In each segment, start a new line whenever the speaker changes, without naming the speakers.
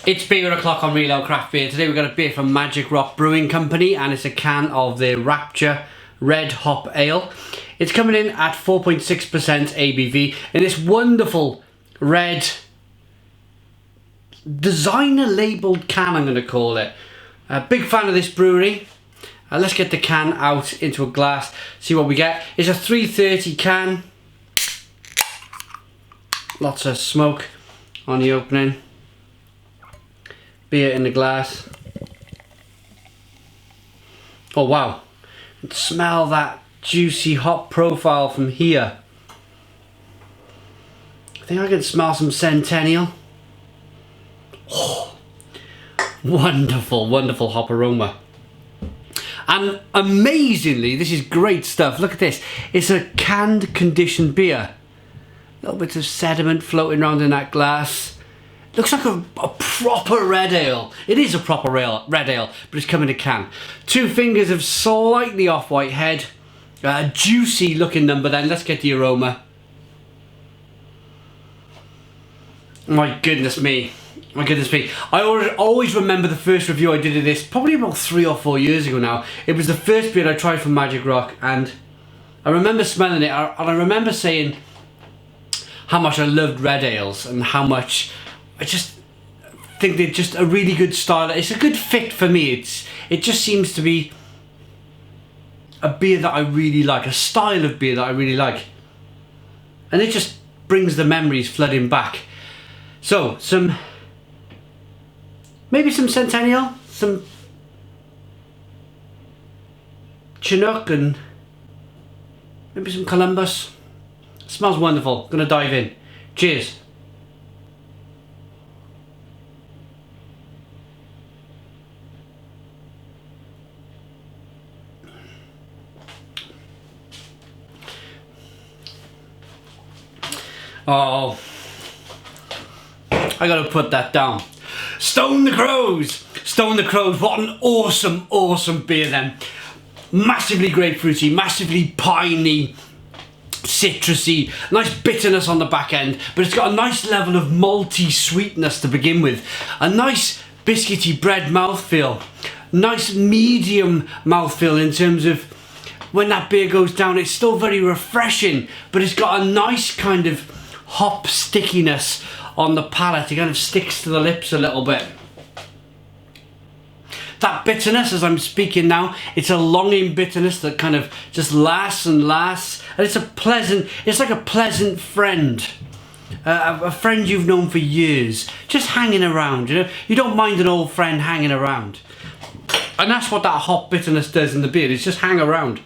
It's beer o'clock on Real Ale Craft Beer. Today we've got a beer from Magic Rock Brewing Company and it's a can of their Rapture Red Hop Ale. It's coming in at 4.6% ABV in this wonderful red designer labelled can, I'm going to call it. Big fan of this brewery. Let's get the can out into a glass, see what we get. It's a 330 can. Lots of smoke on the opening. Beer in the glass. Oh wow, smell that juicy hop profile from here. I think I can smell some Centennial. Oh, wonderful, wonderful hop aroma. And amazingly, this is great stuff. Look at this. It's a canned conditioned beer. A little bit of sediment floating around in that glass. Looks like a proper red ale. It is a proper red ale, but it's come in a can. 2 fingers of slightly off-white head. Juicy looking number then. Let's get the aroma. My goodness me. My goodness me. I always remember the first review I did of this, probably about 3 or 4 years ago now. It was the first beer I tried from Magic Rock, and I remember smelling it, and I remember saying how much I loved red ales and how much I just think they're just a really good style. It's a good fit for me. It just seems to be a beer that I really like, a style of beer that I really like. And it just brings the memories flooding back. So, maybe some Centennial, some Chinook and maybe some Columbus. Smells wonderful. Gonna dive in. Cheers. Oh, I gotta put that down. Stone the Crows! Stone the Crows, what an awesome, awesome beer then. Massively grapefruity, massively piney, citrusy, nice bitterness on the back end, but it's got a nice level of malty sweetness to begin with. A nice biscuity bread mouthfeel. Nice medium mouthfeel in terms of when that beer goes down, it's still very refreshing, but it's got a nice kind of hop stickiness on the palate. It kind of sticks to the lips a little bit. That bitterness, as I'm speaking now, it's a longing bitterness that kind of just lasts and lasts, and it's like a pleasant friend, a friend you've known for years, just hanging around. You know, you don't mind an old friend hanging around, and that's what that hop bitterness does in the beer. It's just hang around.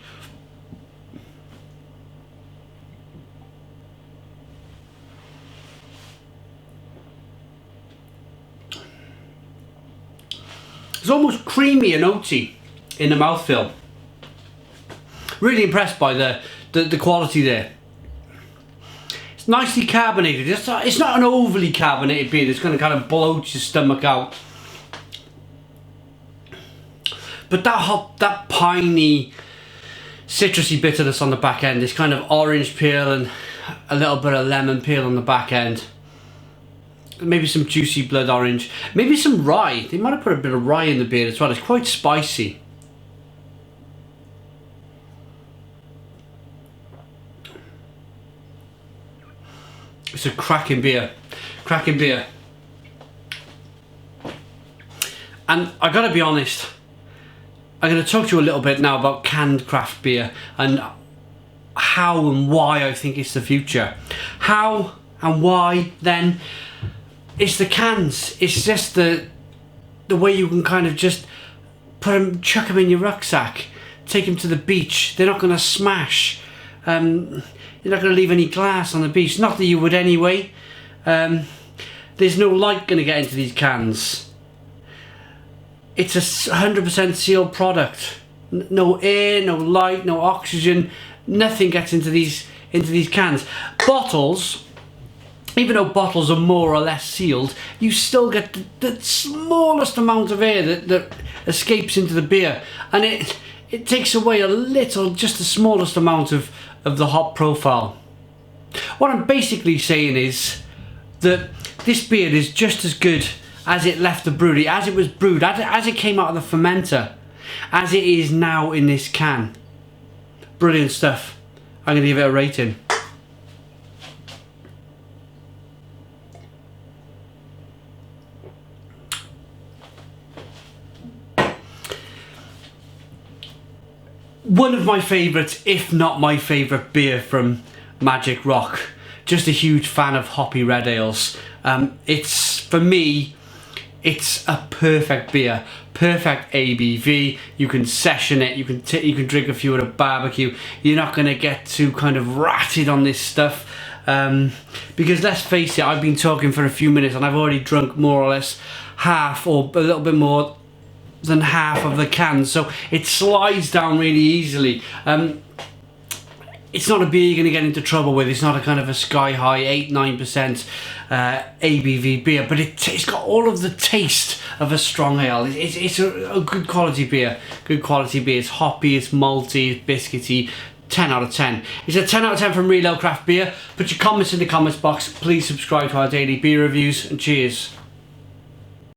It's almost creamy and oaty in the mouthfeel. Really impressed by the quality there. It's nicely carbonated. It's not an overly carbonated beer that's going to kind of bloat your stomach out. But that piney, citrusy bitterness on the back end, this kind of orange peel and a little bit of lemon peel on the back end. Maybe some juicy blood orange, maybe some rye. They might have put a bit of rye in the beer as well. It's quite spicy. It's a cracking beer, cracking beer. And I gotta be honest, I'm gonna talk to you a little bit now about canned craft beer and how and why I think it's the future. How and why then? It's the cans. It's just the way you can kind of just chuck them in your rucksack, take them to the beach. They're not going to smash. You're not going to leave any glass on the beach. Not that you would anyway. There's no light going to get into these cans. It's a 100% sealed product. No air, no light, no oxygen. Nothing gets into these cans. Bottles. Even though bottles are more or less sealed, you still get the smallest amount of air that escapes into the beer, and it takes away just the smallest amount of the hop profile. What I'm basically saying is that this beer is just as good as it left the brewery, as it was brewed, as it came out of the fermenter, as it is now in this can. Brilliant stuff. I'm going to give it a rating. One of my favourites, if not my favourite beer from Magic Rock. Just a huge fan of hoppy red ales. It's, for me, it's a perfect beer. Perfect ABV. You can session it. You can drink a few at a barbecue. You're not going to get too kind of ratted on this stuff. Because let's face it, I've been talking for a few minutes and I've already drunk more or less half or a little bit more than half of the can, so it slides down really easily. It's not a beer you're going to get into trouble with. It's not a kind of a sky high 8-9% ABV beer, but it's got all of the taste of a strong ale. It's a good quality beer. Good quality beer. It's hoppy, it's malty, it's biscuity. 10 out of 10. It's a 10 out of 10 from Real Ale Craft Beer. Put your comments in the comments box. Please subscribe to our daily beer reviews, and cheers.